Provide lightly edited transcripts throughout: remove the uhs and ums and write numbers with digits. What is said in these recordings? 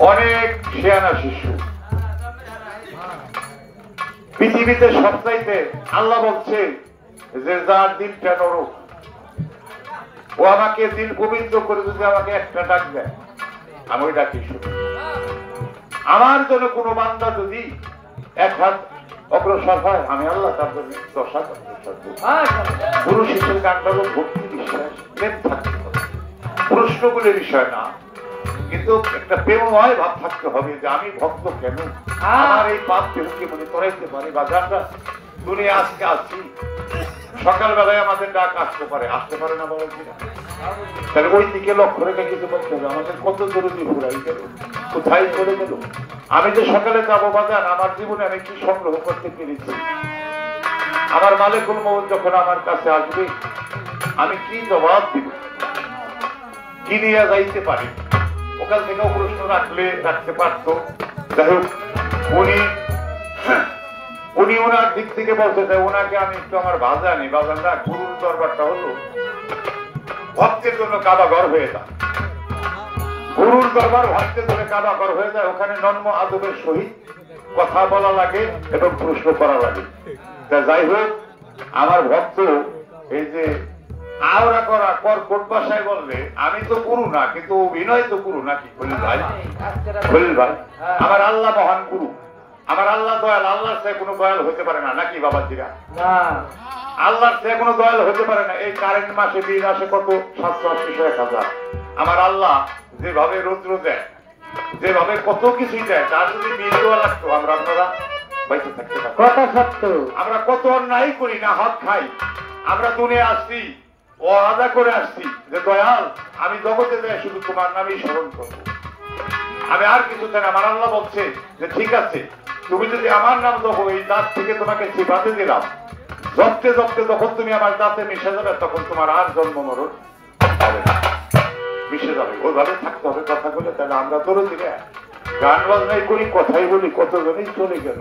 অনেক শিয়ানা শিশু পৃথিবীতে সবচাইতে আল্লাহ বলছে যে যার দিলটা নরম, ও আমাকে দিল পবিত্র করে যদি আমাকে একটা ডাক দেয় আমি ওই ডাকি শুনি। আমার জন্য কোনো বান্দা যদি এক হাত অগ্রসর হয় আমি আল্লাহ তার জন্য 10 হাত অগ্রসর করব। পুরুষ হিসেবে গানটা হলো ভক্তি, বিশ্বাস, প্রেম থাকতে হবে, প্রশ্নগুলির বিষয় না, কিন্তু একটা প্রেমময় ভাব থাকতে হবে যে আমি ভক্ত কেন, আমার এই পাপ কেউকে মনে করাইতে পারে। বা যারা দুনিয়া আজকে আছি, সকালবেলায় আমাদের ডাক আসতে পারে না বলেন কিনা? তাহলে ওই দিকে লক্ষ্য রেখে কিছু করতে হবে। আমাদের কত জরুরি ঘুরাই গেল, কোথায় চলে গেল? আমি যে সকালে যাবো বাজার, আমার জীবনে আমি কি সংগ্রহ করতে পেরেছি? আমার মালিকুল মউত যখন আমার কাছে আসবে আমি কি জবাব দিব, কি নিয়ে যাইতে পারি? ওখান থেকেও প্রশ্ন রাখতে পারত। যাই হোক, উনি ওনার দিক থেকে বলতে চাই, ওনাকে আমি একটু আমার বাজানি বাজানরা গুরুর দরবারটা হলো ভক্তের জন্য কাবাঘর হয়ে যায়। গুরুর দরবার ভক্তের জন্য কাবাঘর হয়ে যায়। ওখানে নম্র আদবের সহিত কথা বলা লাগে এবং প্রশ্ন করা লাগে। যাই হোক, আমার ভক্ত এই যে আওরা করা কর্কট ভাষায় বললে আমি তো গুরু না, কিন্তু অভিনয় তো গুরু নাকি? খলিল ভাই, আমার আল্লাহ মহান গুরু, আমার আল্লাহ দয়াল, আল্লাহর চেয়ে কোনো দয়াল হতে পারে না নাকি বাবাজিরা? আল্লাহর চেয়ে কোনো দয়াল হতে পারে না। এই কারেন্ট মাসে বিল আসে কত? 780-1000। আমার আল্লাহ যেভাবে রৌদ্র দেয়, যেভাবে কত কিছুই দেয়, তার যদি বিল দেওয়া লাগতো আপনারা বাইতে থাকতে পারতাম। আমরা কত অন্যায় করি না, হক খাই। আমরা দুনিয়া আসছি, ওয়াদা করে আসছি যে দয়াল আমি জগতে যাই শুধু তোমার নামই স্মরণ করবো, আমি আর কিছু চাই না। আমার আল্লাহ বলছে যে ঠিক আছে, তুমি যদি আমার নাম জপো, এই দাঁত থেকে তোমাকে চিপাতে দিলাম, জপতে জপতে যখন তুমি আমার দাঁতে মিশে যাবে তখন তোমার আর জন্ম মরণ হবে না, মিশে যাবে। ওইভাবে থাকতে হবে কথা বলে। তাহলে আমরা তোর দিকে গান বাজনাই করি, কথাই বলি, কতজনই চলে গেল।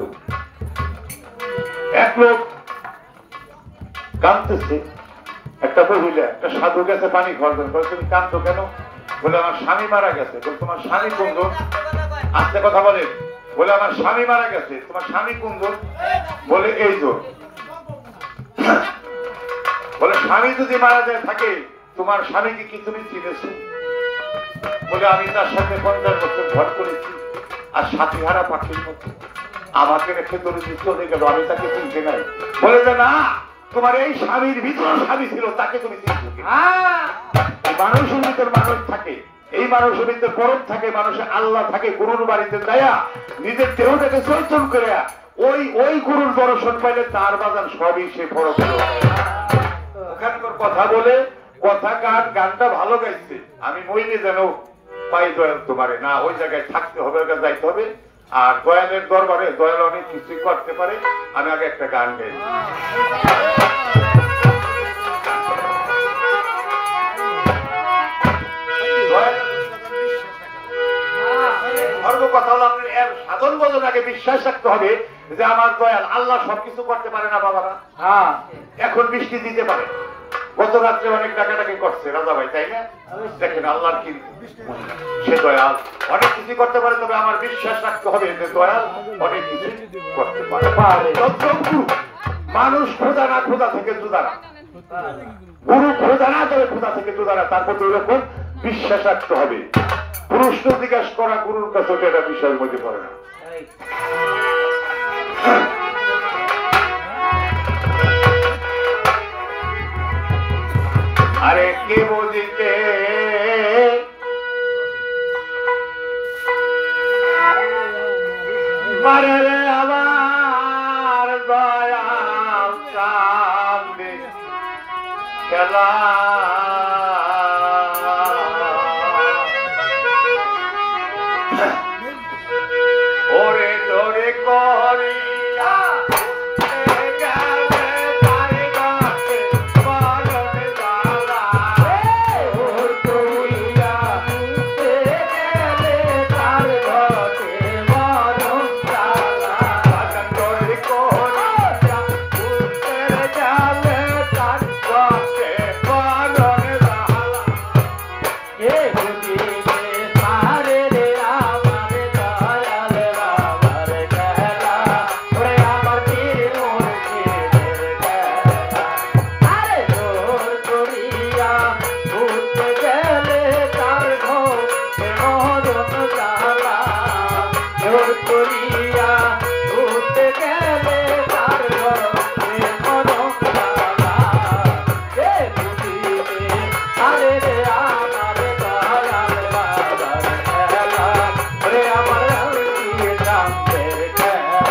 এক লোক কাঁদতেছে, একটা মহিলা একটা সাধু গেছে পানি খাওয়ার জন্য। তুমি কাঁদতো কেন? বলে আমার স্বামী মারা গেছে। বলে তোমার স্বামী কোনজন? আস্তে কথা বলে। বলে আমার স্বামী মারা গেছে। তোমার স্বামী কোনজন? বলে এই জন। বলে স্বামী যদি মারা যায় থাকে, তোমার স্বামীকে কি তুমি চিনেছো? বলে আমি তার সাথে 50 বছর ঘর করেছি, আর সাথীহারা পাখির মতো আমাকে রেখে ধরে চলে গেল, আমি তাকে চিনতে নাই। বলে যে না, তোমার এই স্বামীর ভিতরে স্বামী ছিল, তাকে তুমি চিনছো কিনা? মানুষের ভিতর মানুষ থাকে, এই মানুষের ভিতর পরম থাকে, মানুষের আল্লাহ থাকে। গুরুর বাড়িতে যায়া নিজের দেহটাকে চঞ্চল করে ওই গুরুর দর্শন পাইলে তার বাজার সবই সে পরম। ওখানকার কথা বলে কথা গানটা ভালো গাইছে, আমি মইলে যেন পাই দয়াল তোমারে না, ওই জায়গায় থাকতে হবে, ওই যাইতে হবে। আর দয়ালের দরবারে দয়াল অনেক কিছুই করতে পারে। আমি আগে একটা গান গাই। কথা হলো আপনি এর সাধন বদল আগে বিশ্বাস রাখতে হবে যে আমার দয়াল আল্লাহ সবকিছু করতে পারে না বাবারা। হ্যাঁ, এখন বৃষ্টি দিতে পারে। গত রাত্রে অনেক ডাকাডাকি করছে রাজা ভাই, তাই না? দেখেন আল্লাহর কি সে দয়াল অনেক কিছু করতে পারে। তবে আমার বিশ্বাস রাখতে হবে যে দয়াল অনেক কিছু করতে পারে। মানুষ খোদা না, খোদা থেকে জুদারা, গুরু খোদা না, তবে খোদা থেকে জুদারা। তারপর এরকম বিশ্বাস রাখতে হবে। প্রশ্ন জিজ্ঞাসা করা গুরুর কাছে এটা বিষয়ের মধ্যে পড়ে না। আরে কে বুঝিতে পারে রে আমার দয়াল চাঁদে খেলা, ওরে জোরে করিয়া জোর করিয়া উঠতে গেলে তার ঘরে কোনো তালা রে বুঝিবে আরে রে আমার দয়াল বাবার খেলা রে আমার কি জানতে খেলা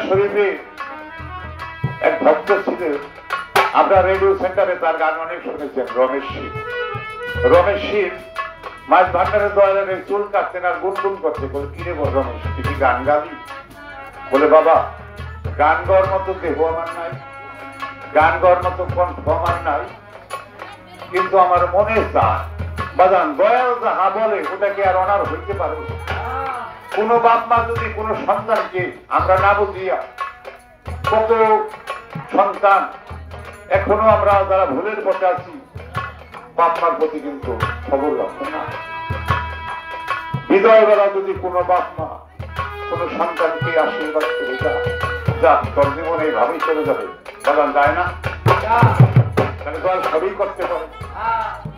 শরীফে এক ভক্ত ছিলেন, আমরা রেডিও সেন্টারে তার গান অনেক শুনেছেন। রমেশ শীল মাছ ভান্ডারের দয়ালে চুল কাটতেন আর গুনগুন করতে। বলে কিরে বল রমেশ, তুই কি গান গাবি? বলে বাবা, গান গাওয়ার মতো দেহ আমার নাই, গান গাওয়ার মতো কণ্ঠ আমার নাই, কিন্তু আমার মনে চায় বাজান দয়াল যাহা বলে ওটাকে আর অনার হইতে পারবে। কোন বাপ মা যদি কোন সন্তানকে আমরা না বুঝিয়া, কত সন্তান এখনো আমরা যারা ভুলের পথে আছি, বাপ মার প্রতি কিন্তু খবর রাখবো না। বিদায় বেলা যদি কোন বাপ মা কোন সন্তানকে আশীর্বাদ করে যা তোর জীবনে এইভাবেই চলে যাবে, বলান যায় না? তাহলে দয়াল সবই করতে পারে,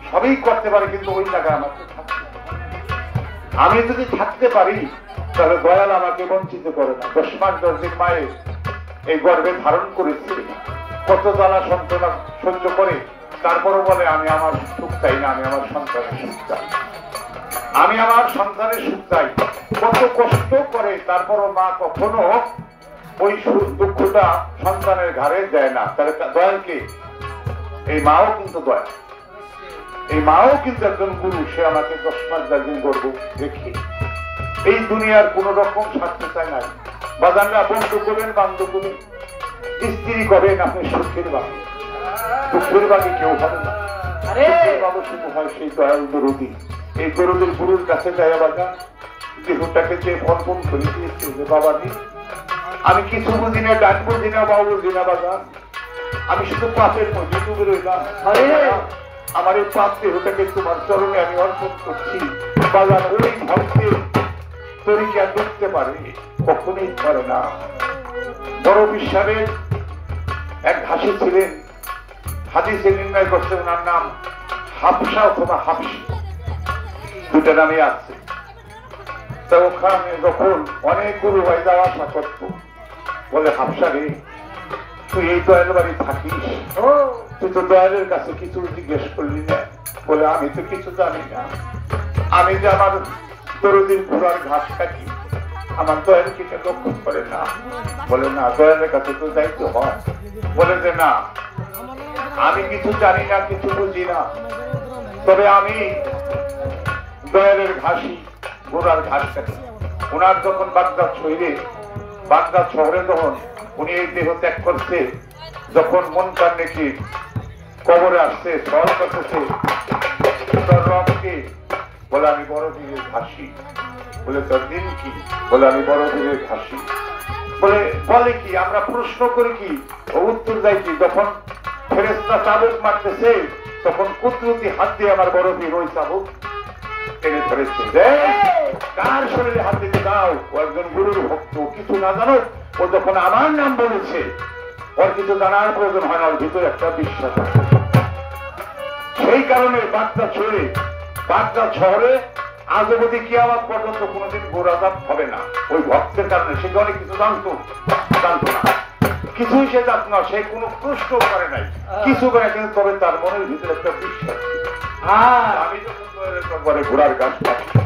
সবই করতে পারে, কিন্তু ওই জায়গায় আমাকে আমি যদি থাকতে পারি তাহলে দয়াল আমাকে বঞ্চিত করে না। 10 মাস 10 দিন মায়ে এই গর্ভে ধারণ করেছি, কত জ্বালা যন্ত্রণা সহ্য করে, তারপরও বলে আমি আমার সুখ চাই না, আমি আমার সন্তানের সুখ চাই, আমি আমার সন্তানের সুখ চাই। কত কষ্ট করে তারপরও মা কখনো ওই দুঃখটা সন্তানের ঘাড়ে দেয় না। তাহলে দয়ালকে এই মাও কিন্তু দয়াল, এই মাও কিন্তু একজন গুরু, সে আমাকে 10 মাস একদিন করবো দেখি এই দুনিয়ার কোন রকম স্বার্থ চাই নাই। বাজানরা বন্ধু করবেন, বান্ধব করবেন, স্ত্রী করেন, আপনি সুখের বাকি, দুঃখের বাকি কেউ হবে না। শুধু হয় সেই দয়াল দরদি, এই দরদির গুরুর কাছে যায় বাজান, দেহটাকে যে ফলপন করে দিয়েছে যে বাবা নেই, আমি কিছু বুঝি না, ডান বুঝি না, বাবু বুঝি না বাজান, আমি শুধু পাপের মধ্যে ডুবে রইলাম। আমার এই পাপ দেহটাকে তোমার চরণে আমি অর্পণ করছি বাজান। ওই ভক্তের তরিকা ডুবতে পারে? কখনোই পারে না। বড় বিশ্বাসের এক ঘাসি ছিলেন, হাদিসে নির্ণয় করছে ওনার নাম হাফসা অথবা হাফসি, দুটা নামে আছে। তা ওখানে যখন অনেক গুরু ভাই যাওয়া আসা করতো, বলে হাফসা রে, তুই এই দয়াল বাড়ি থাকিস, তুই তো দয়ালের কাছে কিছু জিজ্ঞেস করলি না? বলে আমি তো কিছু জানি না, আমি যে আমার দরদির ঘোড়ার ঘাস কাটি, আমার দয়াল কিটা লক্ষ্য করে না। বলে না, দয়ালের কাছে তো যাইতে হয়। বলে যে না, আমি কিছু জানি না, কিছু বুঝি না, তবে আমি দয়ালের ঘাসি, ঘোড়ার ঘাস কাটি। ওনার যখন বাগদাদ শহরে যখন উনি এই দেহ ত্যাগ করছে, যখন মন প্রাণ নাকি কবরে আসছে, সল করতেছে, তোর রব কি? বলে আমি বড় বীরের ঘাসি। বলে তোর দিন কি? বলে আমি বড় বীরের ঘাসি। বলে কি? আমরা প্রশ্ন করি কি, ও উত্তর দেয় কি? যখন ফেরেশতা চাবুক মারতেছে, তখন কুদরতি হাত দিয়ে আমার বড় বীর ওই চাবুক টেনে ধরেছে। কার শরীরে হাত দিতে দাও? ও একজন গুরুর ভক্ত, কিছু না জানো, ও যখন আমার নাম বলেছে, ওর কিছু জানার প্রয়োজন হয় না, ওর ভিতরে একটা বিশ্বাস আছে। সেই কারণে বাগদাদ শহরে আজ অবধি কিয়ামত পর্যন্ত কোনোদিন গোরাজাত হবে না, ওই ভক্তের কারণে। সে অনেক কিছু জানতো না, কিছুই সে জানত না, সে কোনো প্রশ্ন করে নাই, কিছু করে, কিন্তু তবে তার মনের ভিতরে একটা বিশ্বাস। আমি যখন দয়ালের ঘোড়ার গাছ পাচ্ছি,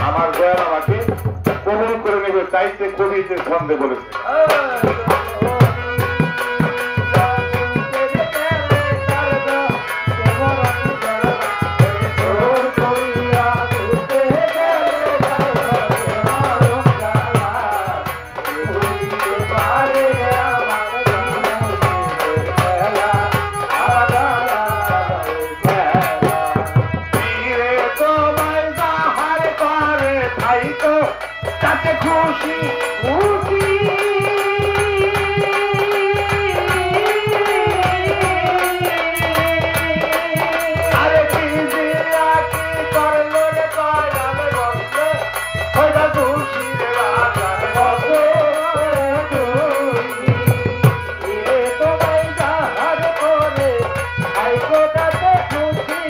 আমার দয়াল আমাকে কবুল করে নেবে, তাইতে কবিতে ছন্দে বলেছে। খুশি খুশি আরে পিজিয়া কি করলো রে দয়াল বললে, ওইটা খুশি রে রাজার বললে, এ তোমায় যাহার করে আইকোটাতে খুশি।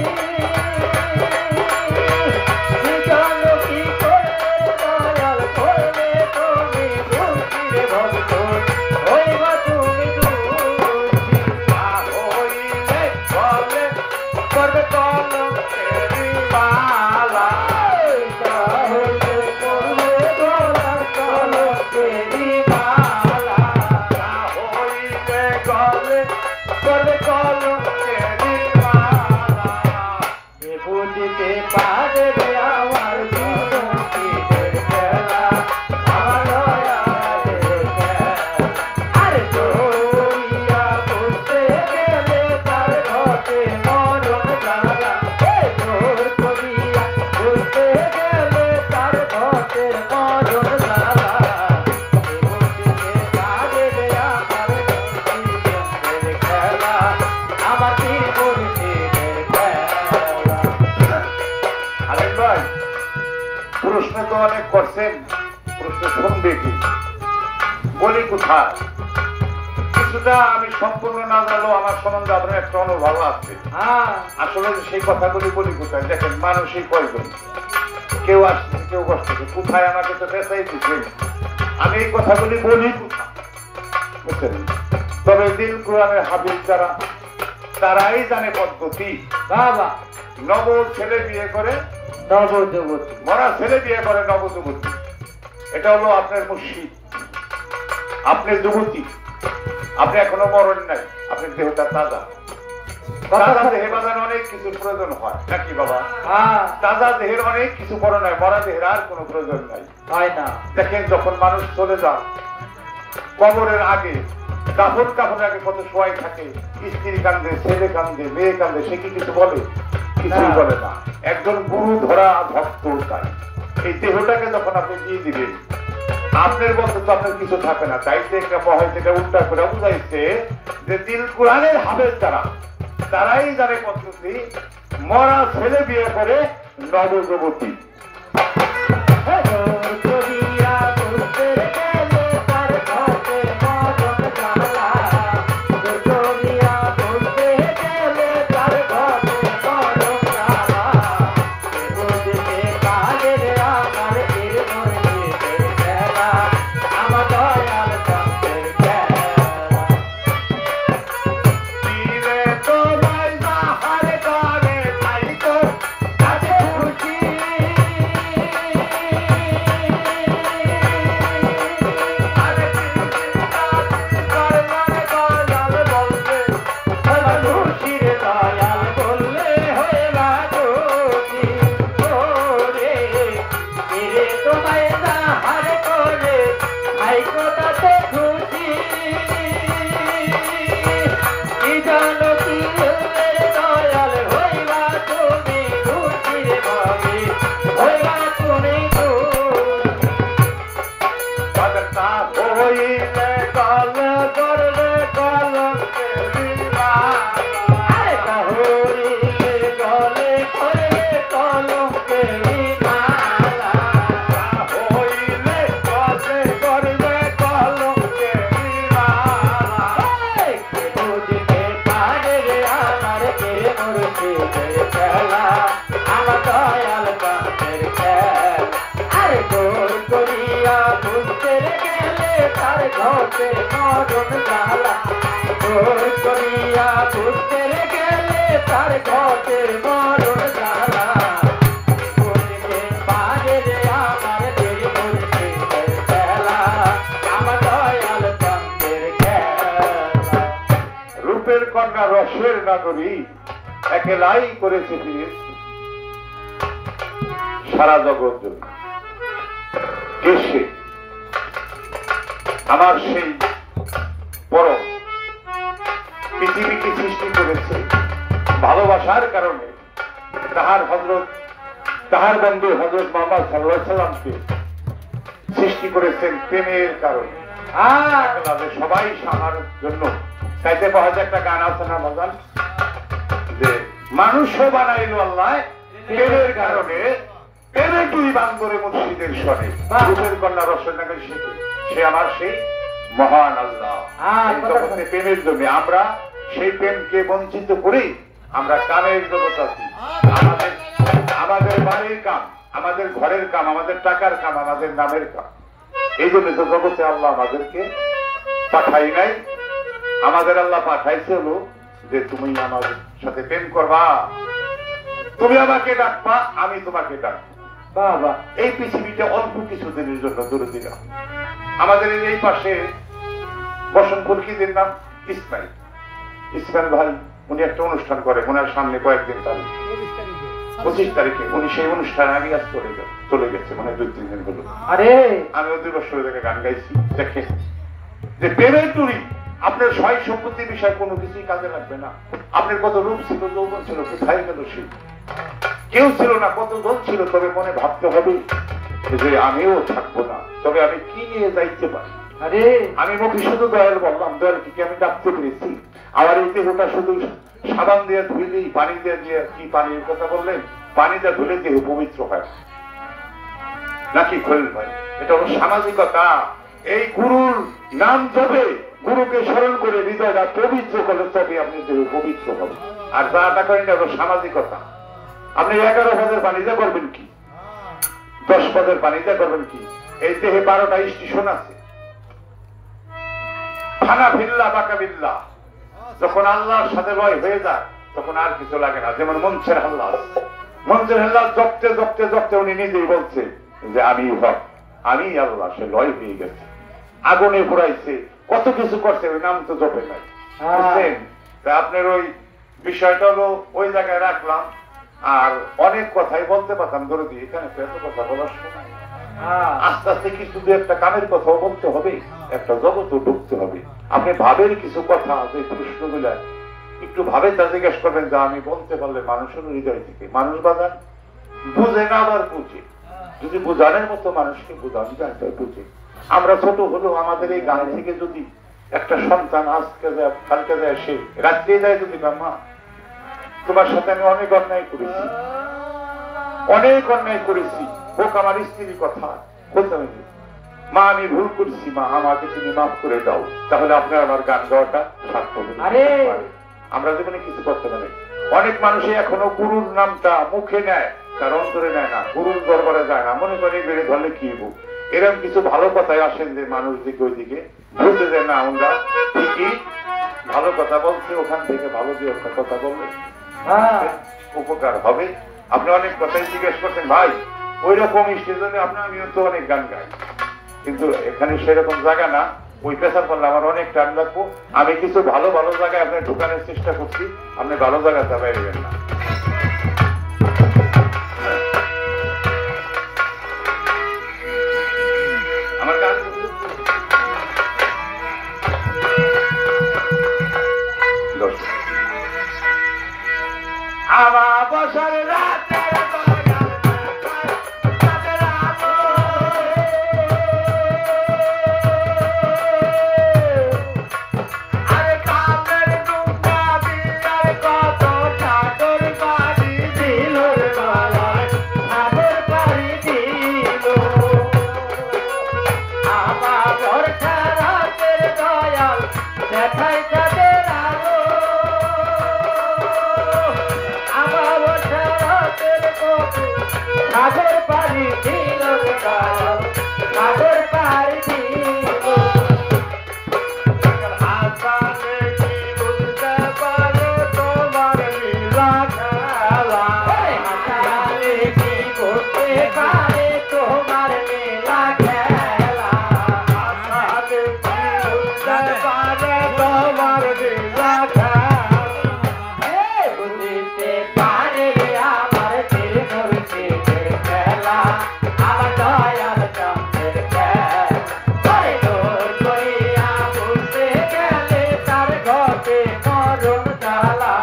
প্রশ্ন তো অনেক করছেন, প্রশ্ন শুনবে কি? বলি কোথায়? কিছুটা আমি সম্পূর্ণ না জানলেও আমার সম্বন্ধে আপনার একটা অনুভব আছে। আসলে সেই কথাগুলি বলি কোথায়? দেখেন, মানুষই কয়জন, কেউ আসছে, কেউ বসতেছে, কোথায় আমাকে তো পেশাই দিচ্ছেন, আমি এই কথাগুলি বলি কোথায়, বুঝছেন? তবে দিল কোরআনের হাফিজ যারা, তারাই জানে পদ্ধতি। বাবা, নব ছেলে বিয়ে করে নবযুবতী, মরা ছেলে বিয়ে করে নবযুবতী। এটা হলো আপনার মুর্শিদ, আপনি যুবতী, আপনি এখনো মরেন নাই, আপনার দেহটা তাজা। তাজা দেহে বাজানো অনেক কিছুর প্রয়োজন হয় নাকি বাবা? হ্যাঁ, তাজা দেহের অনেক কিছু পরে নয়, মরা দেহের আর কোনো প্রয়োজন নাই। হয় না। দেখেন যখন মানুষ চলে যান কবরের আগে, দাফন কাফনের আগে কত সময় থাকে, স্ত্রী কান্দে, ছেলে কান্দে, মেয়ে কান্দে, সে কি কিছু বলে? কিছুই না। বলে না। একজন গুরু ধরা ভক্ত তাই এই দেহটাকে যখন আপনি দিয়ে দিবেন, আপনার বলতে তো আপনার কিছু থাকে না। তাইতে একটা মহাই যেটা উল্টা করে বুঝাইছে যে দিল কোরআনের হাবের দ্বারা তারাই জানে পদ্ধতি, মরা ছেলে বিয়ে করে নবযুবতী। রূপের কন্যা রসের নাগরী একেলাই করেছে পীর সারা জগৎ জন্য। এসে আমার সেই পরম পৃথিবীকে সৃষ্টি করেছে ভালোবাসার কারণে। তাহার বন্ধু হযরত মুহাম্মদ সাল্লাল্লাহু আলাইহি সাল্লামকে সৃষ্টি করেছেন প্রেমের কারণে। সবাই আমার জন্য চাইতে পাওয়া যায় একটা গান আছে না বাজান, যে মানুষও বানাইলো আল্লাহ প্রেমের কারণে, প্রেমে তুই বান্দরে মুর্শিদের স্বরে। রূপের কন্যা রসের নাগরী সে আমার সেই মহান আল্লাহ। প্রেমের জন্য আমরা সেই প্রেমকে বঞ্চিত করি, আমরা কামের জগৎ আছি। আমাদের বাড়ির কাম, আমাদের ঘরের কাম, আমাদের টাকার কাম, আমাদের নামের কাম। এই জন্য তো জগতে আল্লাহ আমাদেরকে পাঠাই নাই। আমাদের আল্লাহ পাঠাইছে হলো যে তুমি আমার সাথে প্রেম করবা, তুমি আমাকে ডাকবা, আমি তোমাকে ডাকবো। বাবা, এই পৃথিবীতে অল্প কিছুদিনের জন্য দূরে দিলাম। আমাদের এই পাশে বসন্তপুর কি দিন নাম ইসমাইল ভাই, উনি একটা অনুষ্ঠান করে, ওনার সামনে কয়েকদিন তারিখ 25 তারিখে উনি সেই অনুষ্ঠান আগে আজ চলে গেছে, মানে 2-3 দিন হলো। আরে আমি 2 বছর থেকে গান গাইছি। দেখে যে প্রেমের তুরি আপনার সয় সম্পত্তির বিষয় কোনো কিছুই কাজে লাগবে না। আপনার কত রূপ ছিল, যৌবন ছিল, কোথায় গেল সে? কেউ ছিল না, কত জন ছিল। তবে মনে ভাবতে হবে যে আমিও থাকবো না, তবে আমি কি নিয়ে যাইতে পারি। আরে আমি মুখে শুধু দয়াল বললাম, দয়াল কি আমি ডাকতে পেরেছি? আমার এই দেহটা শুধু সাবান দিয়ে ধুইলেই, পানি দিয়ে কি পানির কথা বললেন, পানি দিয়ে ধুলে দেহ পবিত্র হয় নাকি খোল ভাই? এটা হলো সামাজিকতা। এই গুরুর নাম জপে, গুরুকে স্মরণ করে হৃদয়টা পবিত্র করলে তবে আপনি দেহ পবিত্র হবে। আর যাটা করেন এটা হলো সামাজিকতা। আপনি 11 পদের পানিতে করবেন কি, 10 পদের পানিতে করবেন কি? এই দেহে 12টা স্টেশন আছে। ফানা ফিল্লা বাকা বিল্লা, যখন আল্লাহর সাথে লয় হয়ে যায় তখন আর কিছু লাগে না। যেমন মঞ্চের হাল্লা, জপতে জপতে জপতে উনি নিজেই বলছে যে আমি হক, আমি আল্লাহ। সে লয় হয়ে গেছে, আগুনে পুরাইছে, কত কিছু করছে, ওই নাম তো জপে নাই। বুঝছেন? আপনার ওই বিষয়টা হলো ওই জায়গায় রাখলাম। আর অনেক কথাই বলতে পারতাম, ধরে দিই এখানে তো এত কথা বলার সময়। আস্তে আস্তে কিছু দু একটা কামের কথাও বলতে হবে, একটা জগৎও ঢুকতে হবে। আপনি ভাবের কিছু কথা যে প্রশ্নগুলা একটু ভাবে তা জিজ্ঞেস করবেন, যা আমি বলতে পারলে মানুষের হৃদয় থেকে। মানুষ বাজান বুঝে না, আবার বুঝে। যদি বুঝানোর মতো মানুষকে বুঝানো যায় তাই বুঝে। আমরা ছোট হলেও আমাদের এই গান থেকে যদি একটা সন্তান আজকে যায় কালকে যায়, সে রাত্রে যায়, যদি মা তোমার সাথে আমি অনেক অন্যায় করেছি, অনেক অন্যায় করেছি, হোক আমার স্ত্রীর কথা বলতে হবে, মা আমি ভুল করছি, মা আমাকে তুমি মাফ করে দাও, তাহলে আপনার আমার গান গাওয়াটা সার্থক হবে। আমরা জীবনে কিছু করতে পারি। অনেক মানুষই এখনো গুরুর নামটা মুখে নেয়, তার অন্তরে নেয় না, গুরুর দরবারে যায় না, মনে করে বেড়ে ধরলে কি হবো। এরকম কিছু ভালো কথাই আসেন যে মানুষ দিকে ওই দিকে বুঝতে দেয় না। আমরা ঠিকই ভালো কথা বলছি, ওখান থেকে ভালো দিয়ে একটা কথা বললে উপকার হবে। আপনি অনেক কথাই জিজ্ঞেস করছেন ভাই, ওই রকম স্টেজে আপনার আমিও তো অনেক গান গাই, কিন্তু এখানে সেরকম জায়গা না। ওই পেশার করলে আমার অনেক টাইম লাগবো। আমি কিছু ভালো ভালো জায়গায় আপনার ঢুকানোর চেষ্টা করছি, আপনি ভালো জায়গায় যাবেন না। আমার গান আমার বছর রাতে সাগর পারি দিল, সাগর পারি দিল। আসামে কি বুঝতে পারো তোমার লীলা খেলা, আসামে কি বুঝতে পারে তোমার লীলা খেলা, আসামে কি বুঝতে পারে তোমার লীলা খেলা। বুঝতে পারে আমার দিল ধরছে খেলা, আমার দয়াল চন্দ্রের খেলা। তোর করিয়া বুঝতে গেলে তার ঘটে মরণ জ্বালা,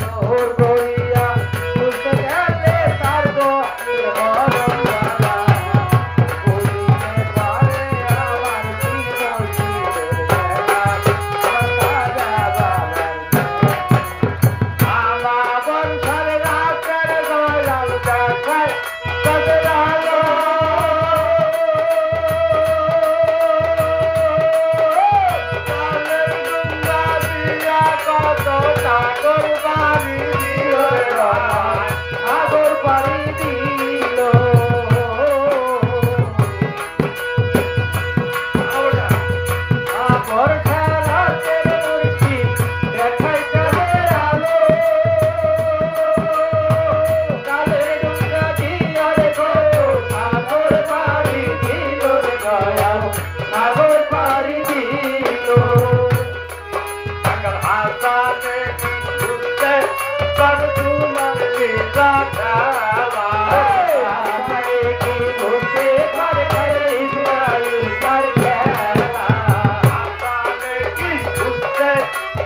তোর করিয়া বুঝতে গেলে তার ঘটে মরণ জ্বালা। বুঝতে পারে আমার জীবন খেলা, আমার বংশের রাতের দয়াল দেখায় গজরালো, কালের গুঙ্গা দিয়া কত সাগর পাড়ি দিল, সাগর পাড়ি দিল। আপর খেলাতের মুর্শি দেখাই কালের আলো, কালের ডুঙ্গা দিয়া রে গো সাগর পাড়ি দিল রে দয়াল, সাগর পাড়ি দিল। আসামে বুঝতে পারো তোমার লীলা খেলা, আসামে কি বুঝতে পারে ইসরায়েল তার খেলা, আসামে কি বুঝতে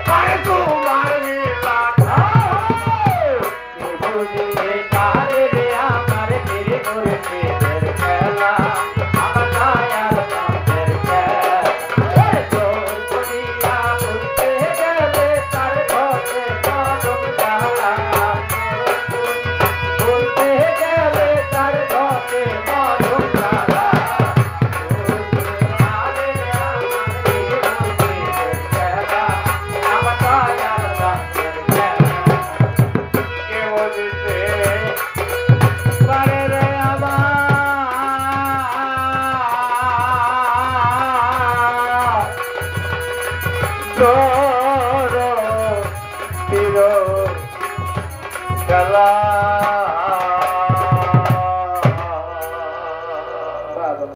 পারে তোমার লীলা খেলা। বুঝতে পারে রে আমার দিল ধরছে খেলা, আমার দয়াল চন্দ্রের খেলা। তোর করিয়া বুঝতে গেলে তার ঘটে মরণ জ্বালা, বলতে গেলে তার ঘটে মরণ জ্বালা। আরে আমার দিল ধরছে খেলা, আমার দয়াল চন্দ্রের খেলা। কেউ দিতে পারে রে আমার তোর তীর খেলা।